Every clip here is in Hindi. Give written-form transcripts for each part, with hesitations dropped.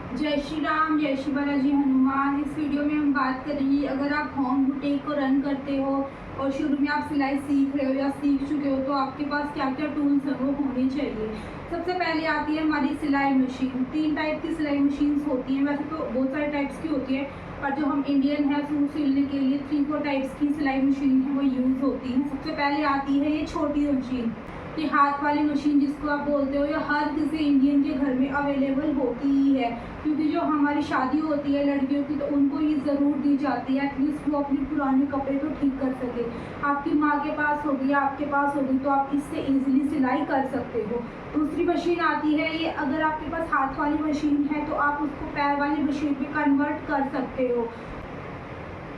जय श्री राम, जय श्री बालाजी हनुमान। इस वीडियो में हम बात करेंगे, अगर आप होम बुटीक को रन करते हो और शुरू में आप सिलाई सीख रहे हो या सीख चुके हो तो आपके पास क्या क्या टूल्स हैं वो होने चाहिए। सबसे पहले आती है हमारी सिलाई मशीन। 3 टाइप की सिलाई मशीन्स होती हैं, वैसे तो बहुत सारे टाइप्स की होती है, पर जो हम इंडियन है सूट सिलने के लिए 3-4 टाइप्स की सिलाई मशीन है वो यूज़ होती हैं। सबसे पहले आती है ये छोटी मशीन, ये हाथ वाली मशीन जिसको आप बोलते हो, या हर किसी इंडियन के घर में अवेलेबल होती ही है, क्योंकि जो हमारी शादी होती है लड़कियों की तो उनको ये ज़रूर दी जाती है, एटलीस्ट वो अपने पुराने कपड़े तो ठीक कर सके। आपकी माँ के पास होगी या आपके पास होगी तो आप इससे ईजिली सिलाई कर सकते हो। दूसरी मशीन आती है ये, अगर आपके पास हाथ वाली मशीन है तो आप उसको पैर वाली मशीन में कन्वर्ट कर सकते हो।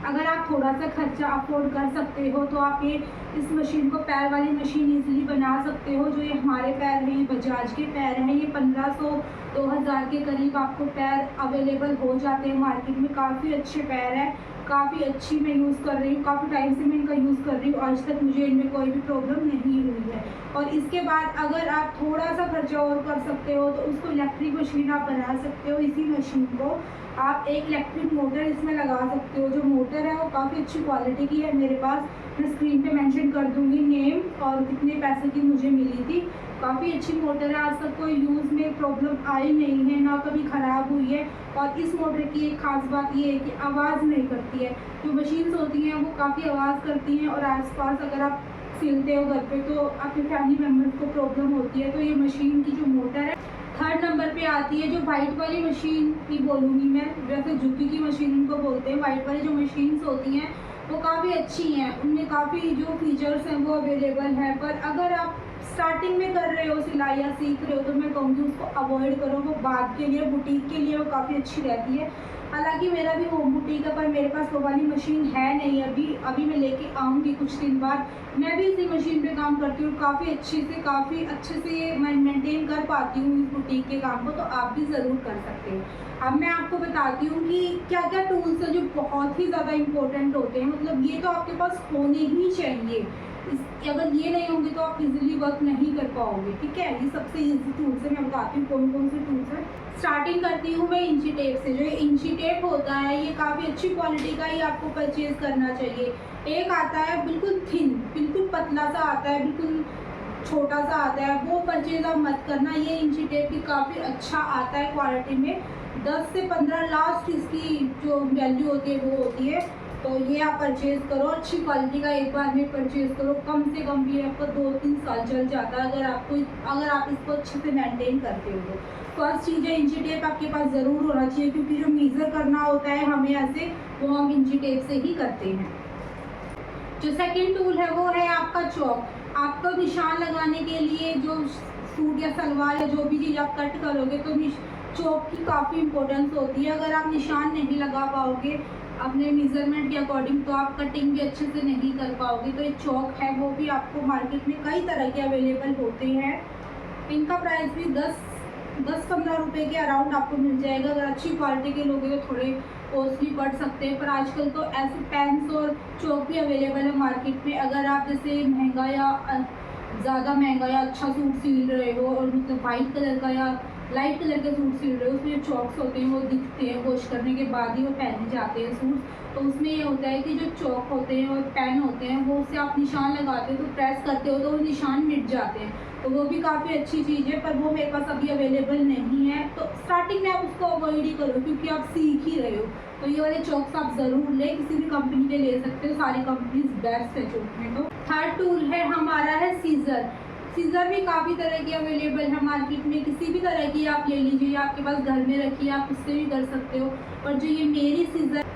अगर आप थोड़ा सा खर्चा अफोर्ड कर सकते हो तो आप ये इस मशीन को पैर वाली मशीन इजीली बना सकते हो। जो ये हमारे पैर हैं, ये बजाज के पैर हैं, ये 1500-2000 के करीब आपको पैर अवेलेबल हो जाते हैं मार्केट में। काफ़ी अच्छे पैर हैं, काफ़ी अच्छी मैं यूज़ कर रही हूँ, काफ़ी टाइम से मैं इनका यूज़ कर रही हूँ, आज तक मुझे इनमें कोई भी प्रॉब्लम नहीं हुई है। और इसके बाद अगर आप थोड़ा सा खर्चा और कर सकते हो तो उसको इलेक्ट्रिक मशीन आप बना सकते हो। इसी मशीन को आप एक इलेक्ट्रिक मोटर इसमें लगा सकते हो। जो मोटर है वो काफ़ी अच्छी क्वालिटी की है मेरे पास, मैं स्क्रीन पे मेंशन कर दूंगी नेम और कितने पैसे की मुझे मिली थी। काफ़ी अच्छी मोटर है, आज तक कोई यूज़ में प्रॉब्लम आई नहीं है, ना कभी ख़राब हुई है। और इस मोटर की एक ख़ास बात ये है कि आवाज़ नहीं करती है। जो मशीन्स होती हैं वो काफ़ी आवाज़ करती हैं और आसपास अगर आप सिलते हो घर पे तो आपके फैमिली मेम्बर्स को प्रॉब्लम होती है। तो ये मशीन की जो मोटर है। थर्ड नंबर पे आती है जो वाइट वाली मशीन की बोलूँगी मैं, वैसे झुकी की मशीन उनको बोलते हैं। वाइट वाली जो मशीन्स होती हैं वो काफ़ी अच्छी हैं, उनमें काफ़ी जो फीचर्स हैं वो अवेलेबल है। पर अगर आप स्टार्टिंग में कर रहे हो सिलाई या सीख रहे हो तो मैं कहूँगी उसको अवॉइड करो, वो बाद के लिए बुटीक के लिए वो काफ़ी अच्छी रहती है। हालांकि मेरा भी होम बुटीक है पर मेरे पास वो वाली मशीन है नहीं अभी मैं लेके आऊँगी कुछ दिन बाद। मैं भी इसी मशीन पे काम करती हूँ, काफ़ी अच्छे से मैं मेंटेन कर पाती हूँ इस बुटीक के काम को, तो आप भी ज़रूर कर सकते हो। अब मैं आपको बताती हूँ कि क्या क्या टूल्स हैं जो बहुत ही ज़्यादा इम्पोर्टेंट होते हैं, मतलब ये तो आपके पास होने ही चाहिए। अगर ये नहीं होंगे तो आप इजीली वर्क नहीं कर पाओगे। ठीक है, ये सबसे इजी टूल्स है, मैं बताती हूँ कौन कौन से टूल्स हैं। स्टार्टिंग करती हूँ मैं इंची टेप से। जो ये इंची टेप होता है ये काफ़ी अच्छी क्वालिटी का ही आपको परचेज करना चाहिए। एक आता है बिल्कुल थिन, बिल्कुल पतला सा आता है, बिल्कुल छोटा सा आता है, वो परचेज आप मत करना। ये इंची टेप भी काफ़ी अच्छा आता है क्वालिटी में, 10 से 15 लास्ट इसकी जो वैल्यू होती है वो होती है। तो ये आप परचेज़ करो, अच्छी क्वालिटी का एक बार में परचेज़ करो, कम से कम भी आपको 2-3 साल चल जाता है अगर आप इसको अच्छे से मेंटेन करते हो। फर्स्ट चीज़ है इंची टेप आपके पास ज़रूर होना चाहिए, क्योंकि जो मेज़र करना होता है हमें ऐसे, वो हम इंची टेप से ही करते हैं। जो सेकेंड टूल है वो है आपका चौक। आपको निशान लगाने के लिए जो सूट या सलवार या जो भी चीज़ आप कट करोगे तो चौक की काफ़ी इंपॉर्टेंस होती है। अगर आप निशान नहीं लगा पाओगे अपने मेजरमेंट के अकॉर्डिंग तो आप कटिंग भी अच्छे से नहीं कर पाओगे। तो एक चौक है वो भी आपको मार्केट में कई तरह के अवेलेबल होते हैं, इनका प्राइस भी 10-15 रुपये के अराउंड आपको मिल जाएगा। अगर अच्छी क्वालिटी के लोगे तो थोड़े कॉस्टली पड़ सकते हैं, पर आजकल तो ऐसे पेन्स और चौक भी अवेलेबल है मार्केट में। अगर आप जैसे महंगा या ज़्यादा महंगा या अच्छा सूट सिल रहे हो और मतलब वाइट कलर का या लाइट कलर के सूट सिल रहे हो, उसमें जो चौक्स होते हैं वो दिखते हैं, वॉश करने के बाद ही वो पहने जाते हैं सूट। तो उसमें ये होता है कि जो चौक होते हैं और पेन होते हैं वो उससे आप निशान लगाते हो तो प्रेस करते हो तो वो निशान मिट जाते हैं, तो वो भी काफ़ी अच्छी चीज़ है, पर वो मेरे पास अभी अवेलेबल नहीं है। तो स्टार्टिंग में आप उसको अवॉइड ही करो, क्योंकि आप सीख ही रहे हो। तो ये वाले चौक्स आप ज़रूर लें, किसी भी कंपनी के ले सकते हो, सारी कंपनीज बेस्ट है चौक में। तो थर्ड टूल है हमारा है सीज़र। सीज़र भी काफ़ी तरह की अवेलेबल है मार्केट में, किसी भी तरह की आप ले लीजिए, या आपके पास घर में रखिए आप उससे भी कर सकते हो। पर जो ये मेरी सीज़र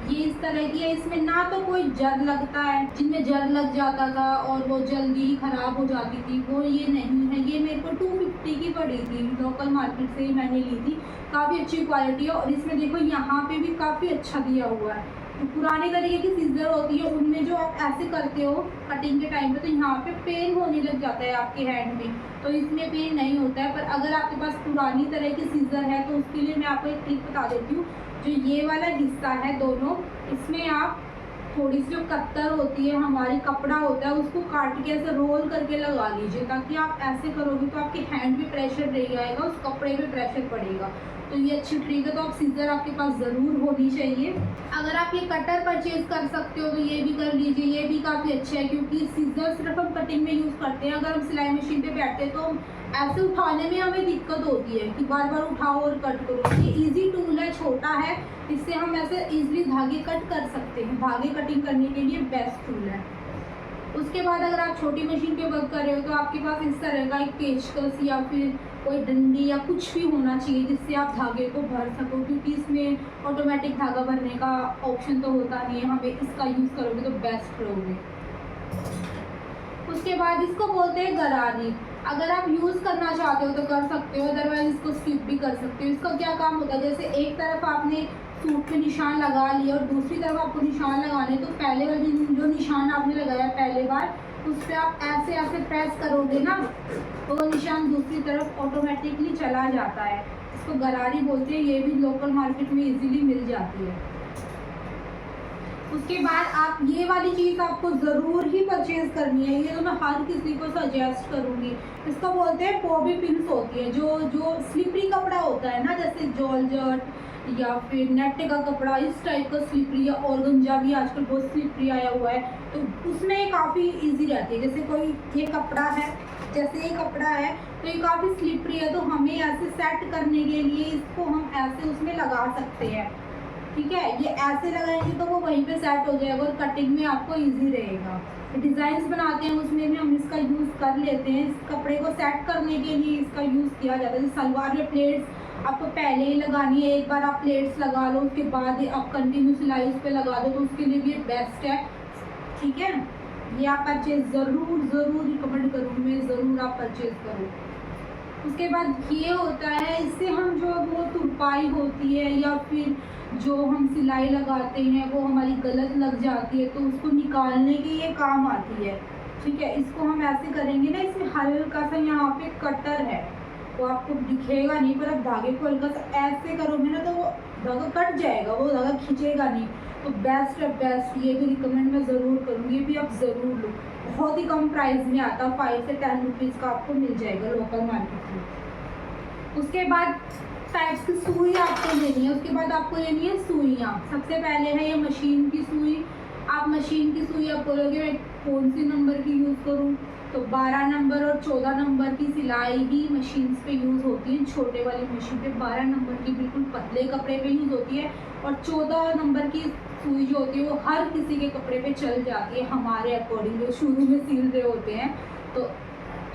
ये इस तरह की है, इसमें ना तो कोई जर लगता है, जिनमें जर लग जाता था और वो जल्दी ही ख़राब हो जाती थी, वो ये नहीं है। ये मेरे को 250 की पड़ी थी, लोकल मार्केट से ही मैंने ली थी, काफ़ी अच्छी क्वालिटी है। और इसमें देखो यहाँ पे भी काफ़ी अच्छा दिया हुआ है। तो पुराने तरीके की सीज़र होती है उनमें जो आप ऐसे करते हो कटिंग के टाइम पे तो यहाँ पे पेन होने लग जाता है आपके हैंड में, तो इसमें पेन नहीं होता है। पर अगर आपके पास पुरानी तरह की सीज़र है तो उसके लिए मैं आपको एक ट्रिक बता देती हूँ। जो ये वाला हिस्सा है दोनों, इसमें आप थोड़ी सी जो कत्तर होती है, हमारी कपड़ा होता है, उसको काट के ऐसे रोल करके लगा लीजिए, ताकि आप ऐसे करोगे तो आपके हैंड पे प्रेशर नहीं आएगा, उस कपड़े पे प्रेशर पड़ेगा। तो ये अच्छी ट्रिक है। तो आप सीज़र आपके पास ज़रूर होनी चाहिए। अगर आप ये कटर परचेज़ कर सकते हो तो ये भी कर लीजिए, ये भी काफ़ी अच्छा है, क्योंकि सीज़र सिर्फ हम कटिंग में यूज़ करते हैं। अगर हम सिलाई मशीन पे बैठते हैं तो हम ऐसे उठाने में हमें दिक्कत होती है कि बार बार उठाओ और कट करो। ये ईजी टूल है, छोटा है, इससे हम ऐसे ईजिली धागे कट कर सकते हैं। धागे कटिंग करने के लिए बेस्ट टूल है। उसके बाद अगर आप छोटी मशीन पे वर्क कर रहे हो तो आपके पास इस तरह का एक पेचकस या फिर कोई डंडी या कुछ भी होना चाहिए जिससे आप धागे को भर सको, क्योंकि इसमें ऑटोमेटिक धागा भरने का ऑप्शन तो होता नहीं है। हमें इसका यूज़ करोगे तो बेस्ट रहोगे। उसके बाद इसको बोलते हैं गरारी। अगर आप यूज़ करना चाहते हो तो कर सकते हो, अदरवाइज इसको स्किप भी कर सकते हो। इसका क्या काम होता है, जैसे एक तरफ आपने सूट पे निशान लगा लिया और दूसरी तरफ आपको निशान लगाने, तो पहले वाली जो निशान आपने लगाया पहले बार उस पर आप ऐसे ऐसे प्रेस करोगे ना तो वो निशान दूसरी तरफ ऑटोमेटिकली चला जाता है। इसको गरारी बोलते हैं। ये भी लोकल मार्केट में इजीली मिल जाती है। उसके बाद आप ये वाली चीज़ आपको ज़रूर ही परचेज़ करनी है, ये तो मैं हर किसी को सजेस्ट करूँगी। इसको बोलते हैं बॉबी पिन्स होती है, जो स्लिपरी कपड़ा होता है ना, जैसे जॉर्जेट या फिर नेट का कपड़ा, इस टाइप का स्लिपरी, या ऑर्गेन्जा भी आजकल बहुत स्लिपरी आया हुआ है, तो उसमें काफ़ी इजी रहती है। जैसे कोई ये कपड़ा है, जैसे ये कपड़ा है तो ये काफ़ी स्लिपरी है, तो हमें ऐसे सेट करने के लिए इसको हम ऐसे उसमें लगा सकते हैं। ठीक है, ये ऐसे लगाएंगे तो वो वहीं पे सेट हो जाएगा और कटिंग में आपको इजी रहेगा। डिज़ाइंस बनाते हैं उसमें भी हम इसका यूज़ कर लेते हैं। इस कपड़े को सेट करने के लिए इसका यूज़ किया जाता है। जैसे सलवार में प्लेट्स आपको पहले ही लगानी है, एक बार आप प्लेट्स लगा लो, उसके बाद आप कंटिन्यू सिलाई उस पर लगा दो, तो उसके लिए भी बेस्ट है। ठीक है, ये आप परचेज़ ज़रूर रिकमेंड करूँगी मैं, ज़रूर आप परचेज़ करो। उसके बाद ये होता है, इससे हम जो वो तुरपाई होती है या फिर जो हम सिलाई लगाते हैं वो हमारी गलत लग जाती है, तो उसको निकालने के ये काम आती है। ठीक है, इसको हम ऐसे करेंगे ना, इसमें हल्का सा यहाँ पे कटर है, वो आपको दिखेगा नहीं, पर आप धागे को हल्का सा ऐसे करोगे ना तो वो धागा कट जाएगा, वो धागा खींचेगा नहीं। तो बेस्ट है, बेस्ट, ये भी रिकमेंड मैं ज़रूर करूँगी, ये भी आप ज़रूर लो। बहुत ही कम प्राइस में आता, 5 से 10 रुपीज़ का आपको मिल जाएगा लोकल मार्केट में। उसके बाद टाइप्स की सुई आपको लेनी है। उसके बाद आपको लेनी है सुइयाँ। सबसे पहले है ये मशीन की सुई। आप मशीन की सुई आप बोलोगे मैं कौन सी नंबर की यूज़ करूँ, तो 12 नंबर और 14 नंबर की सिलाई ही मशीन पे यूज़ होती है। छोटे वाली मशीन पे 12 नंबर की बिल्कुल पतले कपड़े पे यूज़ होती है, और 14 नंबर की सुई जो होती है वो हर किसी के कपड़े पे चल जाती है हमारे अकॉर्डिंग, जो शुरू में सिल रहे होते हैं। तो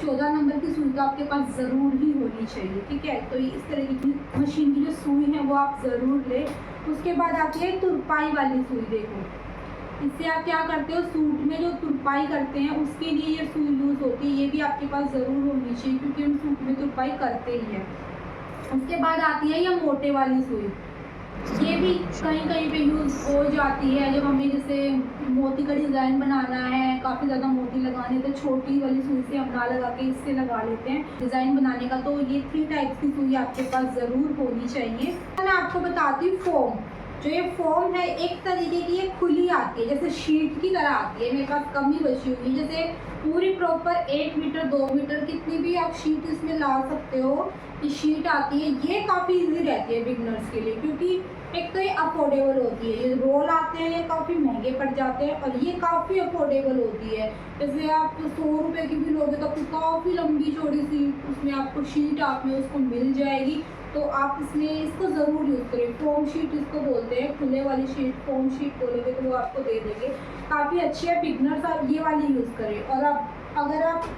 14 नंबर की सुई तो आपके पास ज़रूर ही होनी चाहिए। ठीक है, तो इस तरह की मशीन की जो सुई है वो आप ज़रूर लें। उसके बाद आती है तुरपाई वाली सुई। देखो, इससे आप क्या करते हो, सूट में जो तुरपाई करते हैं उसके लिए ये सुई यूज़ होती है। ये भी आपके पास ज़रूर होनी चाहिए, क्योंकि हम सूट में तुरपाई करते ही हैं। उसके बाद आती है ये मोटे वाली सुई। ये भी कहीं कहीं पे यूज़ हो जाती है, जब हमें जैसे मोती का डिज़ाइन बनाना है, काफ़ी ज़्यादा मोती लगाने, तो छोटी वाली सुई से हम ना लगा के इससे लगा लेते हैं डिज़ाइन बनाने का। तो ये 3 टाइप्स की सुई आपके पास ज़रूर होनी चाहिए। मैं आपको बताती हूँ फोम। जो ये फोम है एक तरीके की ये खुली आती है, जैसे शीट की तरह आती है। मेरे पास कम ही बची हुई, जैसे पूरी प्रॉपर 1 मीटर 2 मीटर कितनी भी आप शीट इसमें ला सकते हो, ये शीट आती है। ये काफ़ी इजी रहती है बिगनर्स के लिए, क्योंकि एक तो ये अफोर्डेबल होती है। ये रोल आते हैं, ये काफ़ी महंगे पड़ जाते हैं, और ये काफ़ी अफोर्डेबल होती है। जैसे आप 100 रुपये की भी लोगे तो आपको काफ़ी लंबी चौड़ी सी उसमें आपको शीट आप में उसको मिल जाएगी। तो आप इसमें इसको ज़रूर यूज़ करें। फोम शीट इसको बोलते हैं, खुले वाली शीट फोम शीट बोलोगे तो वो आपको दे देंगे। काफ़ी अच्छी है, बिगनर्स आप ये वाली यूज़ करें। और आप अगर आप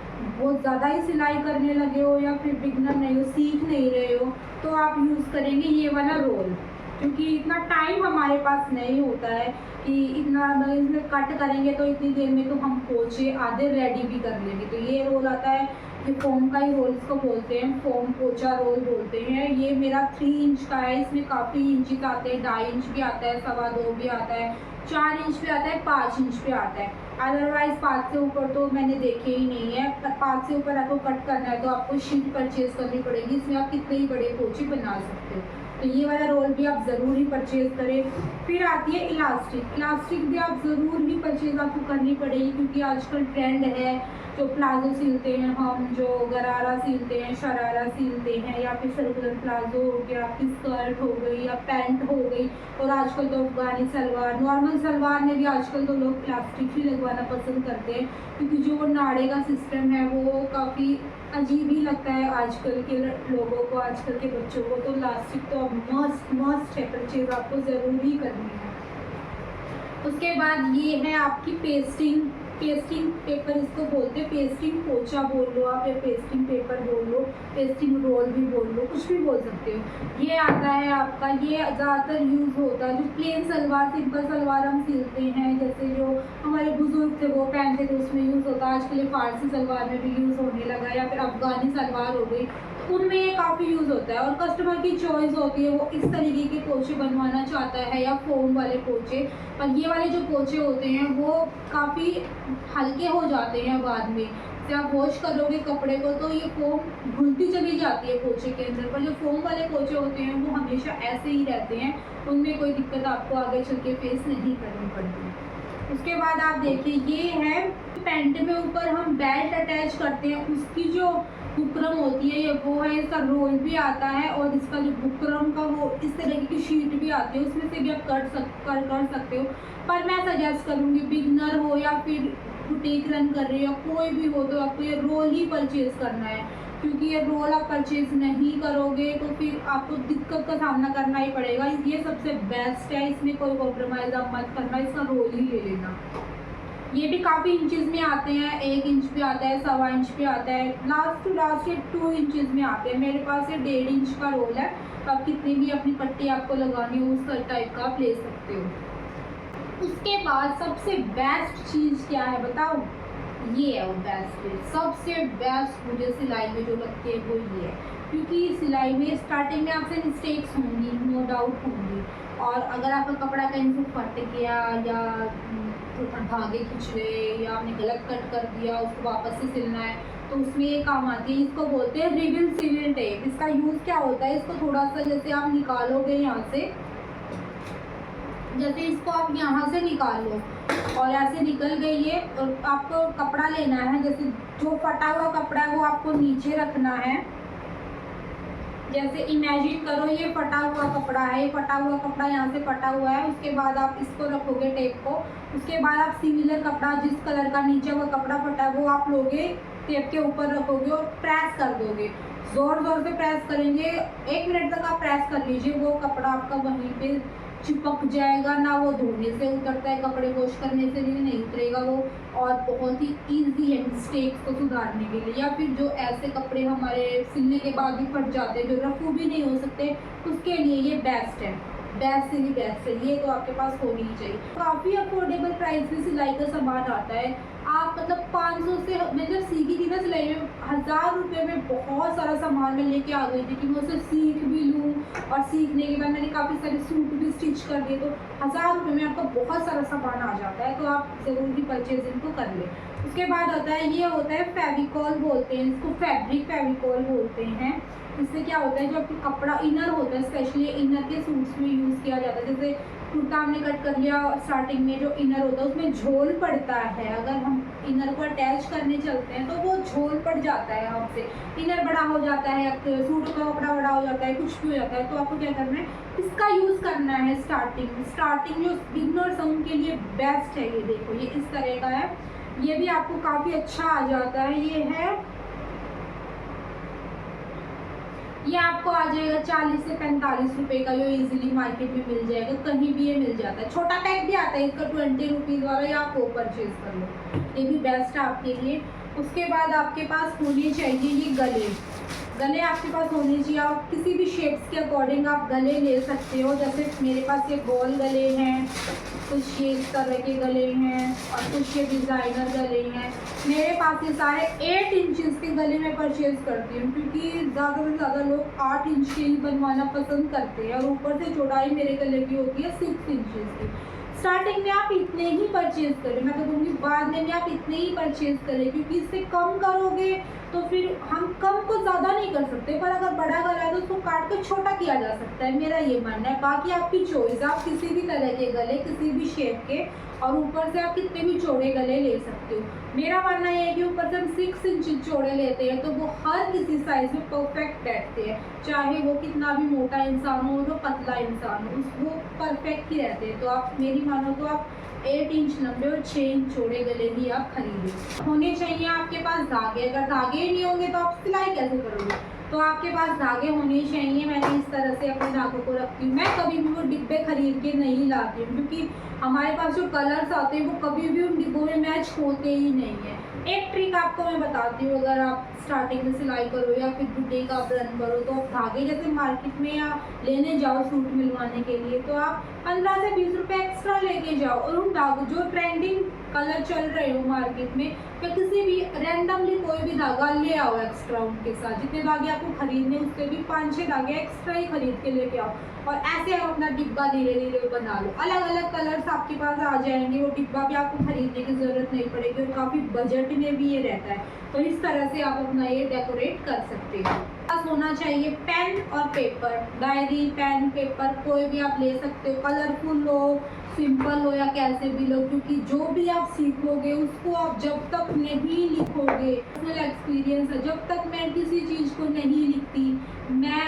बहुत ज़्यादा ही सिलाई करने लगे हो या फिर बिगनर नहीं हो, सीख नहीं रहे हो, तो आप यूज़ करेंगे ये वाला रोल, क्योंकि इतना टाइम हमारे पास नहीं होता है कि इतना इसमें कट करेंगे तो इतनी देर में तो हम पोंछे आधे रेडी भी कर लेंगे। तो ये रोल आता है, ये फोम का ही रोल इसको बोलते हैं, फोम पोंछा रोल बोलते हैं। ये मेरा 3 इंच का है, इसमें काफ़ी इंचेस आते हैं, 2.5 इंच भी आता है, 2.25 भी आता है, 4 इंच भी आता है, 5 इंच भी आता है। अदरवाइज़ 5 से ऊपर तो मैंने देखे ही नहीं है। 5 से ऊपर आपको कट करना है तो आपको शीट परचेज़ करनी पड़ेगी, इसमें आप कितने ही बड़े पोंछे बना सकते हो। तो ये वाला रोल भी आप ज़रूर ही परचेज़ करें। फिर आती है इलास्टिक। इलास्टिक भी आप ज़रूर ही परचेज़ आपको करनी पड़ेगी, क्योंकि आजकल ट्रेंड है जो प्लाजो सिलते हैं हम, जो गरारा सिलते हैं, शरारा सिलते हैं, या फिर सर्कुलर प्लाजो हो गया, आपकी स्कर्ट हो गई या पैंट हो गई, और आजकल तो अफगानी सलवार, नॉर्मल सलवार में भी आजकल तो लोग प्लास्टिक ही लगवाना पसंद करते हैं, क्योंकि जो नाड़े का सिस्टम है वो काफ़ी अजीब ही लगता है आजकल के लोगों को, आजकल के बच्चों को। तो प्लास्टिक तो अब मस्ट है, परचेज आपको ज़रूर ही करनी है। उसके बाद ये है आपकी पेस्टिंग पेपर, इसको बोलते हैं, पेस्टिंग पोचा बोल लो आप, या पेस्टिंग पेपर बोल लो, पेस्टिंग रोल भी बोल लो, कुछ भी बोल सकते हो। ये आता है आपका, ये ज़्यादातर यूज़ होता है जो प्लेन सलवार, सिंपल सलवार हम सिलते हैं, जैसे जो हमारे बुजुर्ग थे वो पहनते थे, उसमें यूज़ होता है। आजकल फारसी सलवार में भी यूज़ होने लगा, या फिर अफगानी सलवार हो गई, उनमें ये काफ़ी यूज़ होता है। और कस्टमर की चॉइस होती है, वो इस तरीके के पोचे बनवाना चाहता है या फोम वाले पोचे। पर ये वाले जो पोचे होते हैं वो काफ़ी हल्के हो जाते हैं बाद में, जब आप वॉश करोगे कपड़े को तो ये फोम घुलती चली जाती है पोचे के अंदर। पर जो फोम वाले पोचे होते हैं वो हमेशा ऐसे ही रहते हैं, उनमें कोई दिक्कत आपको आगे चल के फेस नहीं करनी पड़ती। उसके बाद आप देखिए, ये है पैंट में ऊपर हम बेल्ट अटैच करते हैं, उसकी जो बुकरम होती है ये वो है, इसका रोल भी आता है, और इसका जो बुकरम का वो इस तरीके की शीट भी आती है, उसमें से भी आप कर सकते हो। पर मैं सजेस्ट करूँगी बिगनर हो या फिर बुटीक रन कर रही हो, कोई भी हो, तो आपको ये रोल ही परचेज करना है, क्योंकि ये रोल आप परचेज नहीं करोगे तो फिर आपको दिक्कत का सामना करना ही पड़ेगा। ये सबसे बेस्ट है, इसमें कोई कॉम्प्रोमाइज़ आप मत करना, इसका रोल ही ले लेना। ये भी काफ़ी इंचेस में आते हैं, 1 इंच पे आता है, 1.25 इंच पे आता है, लास्ट टू लास्ट ये 2 इंचेस में आते हैं। मेरे पास ये 1.5 इंच का रोल है, तो आप कितनी भी अपनी पट्टी आपको लगानी हो उस टाइप का आप ले सकते हो। उसके बाद सबसे बेस्ट चीज़ क्या है बताओ, ये है वो बेस्ट चीज़। सबसे बेस्ट मुझे सिलाई में जो लगती है वो ये है, क्योंकि सिलाई में स्टार्टिंग में आपसे मिस्टेक्स होंगी, नो डाउट होंगी, और अगर आपका कपड़ा कहीं से फट गया या धागे खींच गए या आपने गलत कट कर दिया, उसको वापस से सिलना है, तो उसमें ये काम आती है। इसको बोलते हैं रिविल सिविल टेप। इसका यूज़ क्या होता है, इसको थोड़ा सा जैसे आप निकालोगे यहाँ से, जैसे इसको आप यहाँ से निकाल लो और ऐसे निकल गई ये, और आपको कपड़ा लेना है, जैसे जो फटा हुआ कपड़ा है वो आपको नीचे रखना है। जैसे इमेजिन करो ये फटा हुआ कपड़ा है, ये फटा हुआ कपड़ा यहाँ से फटा हुआ है, उसके बाद आप इसको रखोगे टेप को, उसके बाद आप सिमिलर कपड़ा जिस कलर का नीचे हुआ कपड़ा फटा है वो आप लोगे, टेप के ऊपर रखोगे और प्रेस कर दोगे, ज़ोर ज़ोर से प्रेस करेंगे, 1 मिनट तक आप प्रेस कर लीजिए, वो कपड़ा आपका वहीं पे चिपक जाएगा। ना वो धोने से उतरता है, कपड़े वॉश करने से भी नहीं उतरेगा वो, और बहुत ही ईजी है मिस्टेक्स को सुधारने के लिए। या फिर जो ऐसे कपड़े हमारे सिलने के बाद भी फट जाते हैं, जो रफू भी नहीं हो सकते, उसके लिए ये बेस्ट है, बेस्ट से भी बेस्ट है, ये तो आपके पास होनी ही चाहिए। काफ़ी अफोर्डेबल प्राइस में सिलाई का सामान आता है। आप मतलब 500 से, मैं जब सीखी थी ना सिलाई में, 1000 रुपये में बहुत सारा सामान मैं लेके आ गई थी कि मैं उसे सीख भी लूँ, और सीखने के बाद मैंने काफ़ी सारे सूट भी स्टिच कर दिए, तो 1000 रुपये में आपका बहुत सारा सामान आ जाता है, तो आप ज़रूर ही परचेज इनको कर लें। उसके बाद होता है, ये होता है फेविकॉल बोलते हैं इसको, फैब्रिक फेविकॉल बोलते हैं। इससे क्या होता है, जो आपका कपड़ा इनर होता है, स्पेशली इनर के सूट्स में यूज़ किया जाता है, जैसे कुर्ता हमने कट कर लिया, स्टार्टिंग में जो इनर होता है उसमें झोल पड़ता है, अगर हम इनर को अटैच करने चलते हैं तो वो झोल पड़ जाता है हमसे, इनर बड़ा हो जाता है, सूट का कपड़ा बड़ा हो जाता है, कुछ भी हो जाता है, तो आपको क्या करना है, इसका यूज़ करना है स्टार्टिंग जो बिगनर्स हैं उनके लिए बेस्ट है। ये देखो, ये इस तरह का है, ये भी आपको काफ़ी अच्छा आ जाता है। ये आपको आ जाएगा 40 से 45 रुपये का, जो इजीली मार्केट में मिल जाएगा, कहीं भी ये मिल जाता है। छोटा पैक भी आता है इसका 20 रुपीज़ वाला, या आप वो परचेज कर लो, ये भी बेस्ट है आपके लिए। उसके बाद आपके पास होने चाहिए ये गले आपके पास होने चाहिए, आप किसी भी शेप्स के अकॉर्डिंग आप गले ले सकते हो। जैसे मेरे पास ये गोल गले हैं, कुछ ये इस तरह के गले हैं, और कुछ ये डिज़ाइनर गले हैं। मेरे पास ये सारे 8 इंचेस के गले में परचेज़ करती हूँ, क्योंकि ज़्यादा से ज़्यादा लोग 8 इंच के ही बनवाना पसंद करते हैं, और ऊपर से चौड़ाई मेरे गले की होती है 6 इंचेस की। स्टार्टिंग में आप इतने ही परचेज करें, मैं तो कहूँगी बाद में भी आप इतने ही परचेज करें, क्योंकि इससे कम करोगे तो फिर हम कम को ज़्यादा नहीं कर सकते, पर अगर बड़ा गला है तो उसको काट कर छोटा किया जा सकता है, मेरा ये मानना है। बाकी आपकी चॉइस, आप किसी भी तरह के गले, किसी भी शेप के, और ऊपर से आप कितने भी चौड़े गले ले सकते हो। मेरा मानना ये है कि ऊपर से हम 6 इंच चौड़े लेते हैं तो वो हर किसी साइज में परफेक्ट बैठते हैं, चाहे वो कितना भी मोटा इंसान हो, जो पतला इंसान हो, वो परफेक्ट ही रहते हैं। तो आप मेरी मानो तो आप 8 इंच लंबे और 6 इंच चौड़े गले ही आप खरीदें। होने चाहिए आपके पास धागे, अगर धागे ही नहीं होंगे तो आप सिलाई कैसे करोगे? तो आपके पास धागे होने चाहिए। मैंने इस तरह से अपने धागों को रखती हूँ। मैं कभी भी वो डिब्बे खरीद के नहीं लाती हूँ, क्योंकि हमारे पास जो कलर्स आते हैं वो कभी भी उन डिब्बों में मैच होते ही नहीं है। एक ट्रिक आपको मैं बताती हूँ, अगर आप स्टार्टिंग में सिलाई करो या फिर बुटीक आप रन करो, तो आप धागे जैसे मार्केट में या लेने जाओ सूट मिलवाने के लिए, तो आप 15 से 20 रुपये एक्स्ट्रा लेके जाओ, और उन धागों जो ट्रेंडिंग कलर चल रहे हो मार्केट में, या किसी भी रैंडमली कोई भी धागा ले आओ एक्स्ट्रा उनके साथ। जितने धागे आपको खरीदने उससे भी 5-6 धागे एक्स्ट्रा ही खरीद के लेके आओ, और ऐसे आप अपना डिब्बा धीरे धीरे बना लो। अलग अलग कलर्स आपके पास आ जाएंगे, वो डिब्बा भी आपको खरीदने की ज़रूरत नहीं पड़ेगी, और काफ़ी बजट में भी ये रहता है। तो इस तरह से आप अपना ये डेकोरेट कर सकते हो। बस होना चाहिए पेन और पेपर, डायरी, पेन, पेपर कोई भी आप ले सकते हो, कलरफुल हो, सिंपल हो या कैसे भी लो, क्योंकि जो भी आप सीखोगे उसको आप जब तक नहीं लिखोगे, पर्सनल एक्सपीरियंस है, जब तक मैं किसी चीज़ को नहीं लिखती मैं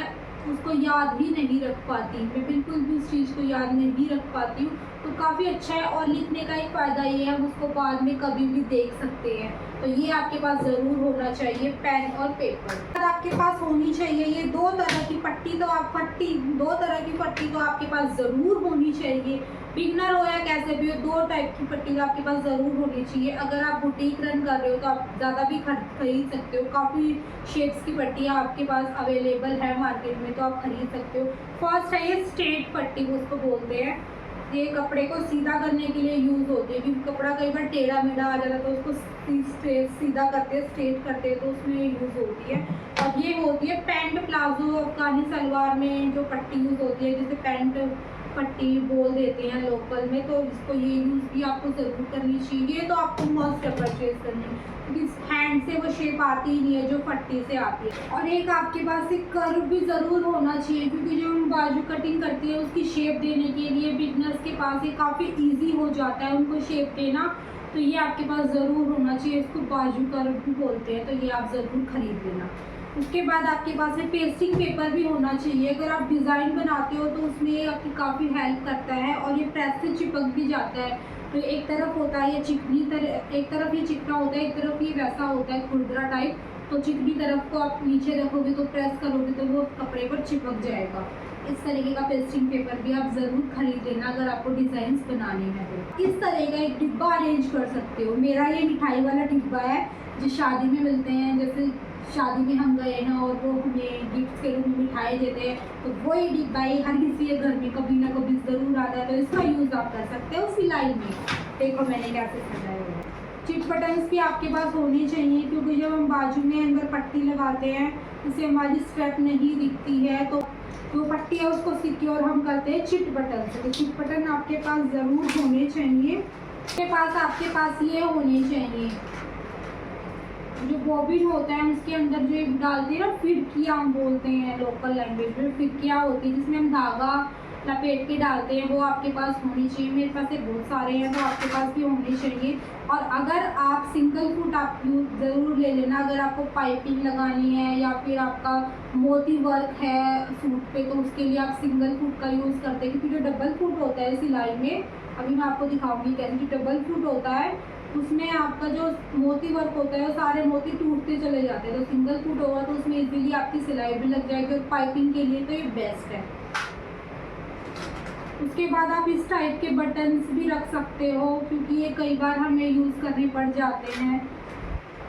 उसको याद ही नहीं रख पाती, मैं बिल्कुल भी उस चीज़ को याद नहीं रख पाती हूँ। तो काफ़ी अच्छा है, और लिखने का एक फ़ायदा ये है हम उसको बाद में कभी भी देख सकते हैं। तो ये आपके पास ज़रूर होना चाहिए, पेन और पेपर आपके पास होनी चाहिए। ये 2 तरह की पट्टी तो आप 2 तरह की पट्टी तो आपके पास ज़रूर होनी चाहिए। बिगनर हो या कैसे भी हो, 2 टाइप की पट्टी तो आपके पास ज़रूर होनी चाहिए। अगर आप बुटीक रन कर रहे हो तो आप ज़्यादा भी खरीद सकते हो, काफ़ी शेप्स की पट्टियाँ आपके पास अवेलेबल है मार्केट में, तो आप खरीद सकते हो। फर्स्ट है ये स्ट्रेट पट्टी, उसको बोलते हैं। ये कपड़े को सीधा करने के लिए यूज़ होती है, क्योंकि कपड़ा कई बार टेढ़ा मेढ़ा आ जाता है तो उसको सीधा करते हैं, स्ट्रेट करते हैं, तो उसमें यूज़ होती है। और ये होती है पैंट प्लाजो, अफगानी सलवार में जो पट्टी यूज़ होती है, जैसे पैंट पट्टी बोल देते हैं लोकल में, तो इसको ये यूज़ भी आपको ज़रूर करनी चाहिए। तो आपको मस्ट है परचेज करनी, क्योंकि हैंड से वो शेप आती ही नहीं है जो पट्टी से आती है। और एक आपके पास एक कर्व भी ज़रूर होना चाहिए, क्योंकि जो हम बाजू कटिंग करते हैं उसकी शेप देने के लिए बिगनर्स के पास ये काफ़ी ईजी हो जाता है उनको शेप देना, तो ये आपके पास ज़रूर होना चाहिए। इसको बाजू कर्व भी बोलते हैं, तो ये आप ज़रूर खरीद लेना। उसके बाद आपके पास में पेस्टिंग पेपर भी होना चाहिए। अगर आप डिज़ाइन बनाते हो तो उसमें ये आपकी काफ़ी हेल्प करता है, और ये प्रेस से चिपक भी जाता है। तो एक तरफ होता है ये चिकनी तरह, एक तरफ ये चिकना होता है, एक तरफ ये वैसा होता है खुरदरा टाइप। तो चिकनी तरफ को आप नीचे रखोगे तो प्रेस करोगे तो वो कपड़े पर चिपक जाएगा। इस तरीके का पेस्टिंग पेपर भी आप ज़रूर खरीद लेना अगर आपको डिज़ाइंस बनाने हैं तो। इस तरह का एक डिब्बा अरेंज कर सकते हो। मेरा ये मिठाई वाला डिब्बा है जो शादी में मिलते हैं, जैसे शादी में हम गए हैं और वो हमें गिफ्ट के रूप में मिठाई देते हैं, तो वही डिब्बा ही हर किसी के घर में कभी ना कभी ज़रूर आता है, तो इसका यूज़ आप कर सकते हो सिलाई में। देखो मैंने कैसे सजाया है। चिट बटन्स भी आपके पास होनी चाहिए, क्योंकि जब हम बाजू में अंदर पट्टी लगाते हैं इससे हमारी स्ट्रैप नहीं दिखती है, तो जो पट्टी है उसको सिक्योर हम करते हैं चिट बटन से। तो चिट बटन आपके पास ज़रूर होने चाहिए। आपके पास ये होने चाहिए, जो बॉबिन होता है उसके अंदर जो एक डालते हैं ना, फिरकियाँ हम बोलते हैं लोकल लैंग्वेज में, फिरकियाँ होती है जिसमें हम धागा लपेट के डालते हैं, वो आपके पास होनी चाहिए। मेरे पास बहुत सारे हैं, तो आपके पास भी होने चाहिए। और अगर आप सिंगल फुट आप ज़रूर ले लेना, अगर आपको पाइपिंग लगानी है या फिर आपका मोती वर्क है सूट पे, तो उसके लिए आप सिंगल फुट का यूज़ करते हैं। क्योंकि जो डबल फुट होता है सिलाई में, अभी मैं आपको दिखाऊंगी कैसे, जो डबल फुट होता है उसमें आपका जो मोती वर्क होता है वो सारे मोती टूटते चले जाते हैं। तो सिंगल फुट होगा तो उसमें इजीली आपकी सिलाई भी लग जाएगी, और पाइपिंग के लिए तो ये बेस्ट है। उसके बाद आप इस टाइप के बटन्स भी रख सकते हो, क्योंकि ये कई बार हमें यूज़ करने पड़ जाते हैं।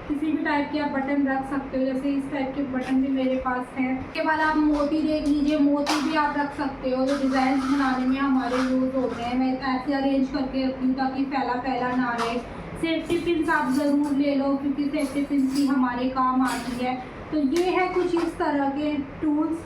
किसी भी टाइप के आप बटन रख सकते हो, जैसे इस टाइप के बटन भी मेरे पास है। उसके बाद आप मोती देख लीजिए, मोती भी आप रख सकते हो, जो डिज़ाइन बनाने में हमारे यूज़ होते हैं। मैं ऐसे अरेंज करके रखती हूँ ताकि फैला फैला ना रहे। सेफ्टी पिन्स आप ज़रूर ले लो, क्योंकि सेफ्टी पिन्स भी हमारे काम आती है। तो ये है कुछ इस तरह के टूल्स।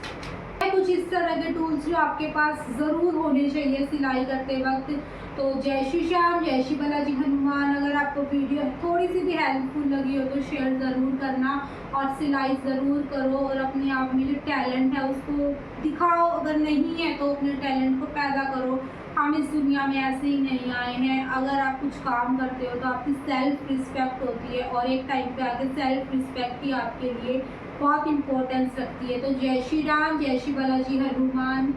कुछ इस तरह के टूल्स जो आपके पास ज़रूर होने चाहिए सिलाई करते वक्त। तो जय श्री श्याम, जय श्री बालाजी हनुमान। अगर आपको वीडियो थोड़ी सी भी हेल्पफुल लगी हो तो शेयर ज़रूर करना और सिलाई ज़रूर करो और अपने आप में जो टैलेंट है उसको दिखाओ। अगर नहीं है तो अपने टैलेंट को पैदा करो। हम इस दुनिया में ऐसे ही नहीं आए हैं। अगर आप कुछ काम करते हो तो आपकी सेल्फ रिस्पेक्ट होती है और एक टाइम पे आके सेल्फ रिस्पेक्ट ही आपके लिए बहुत इम्पोर्टेंस रखती है। तो जय श्री राम, जय श्री बालाजी हनुमान।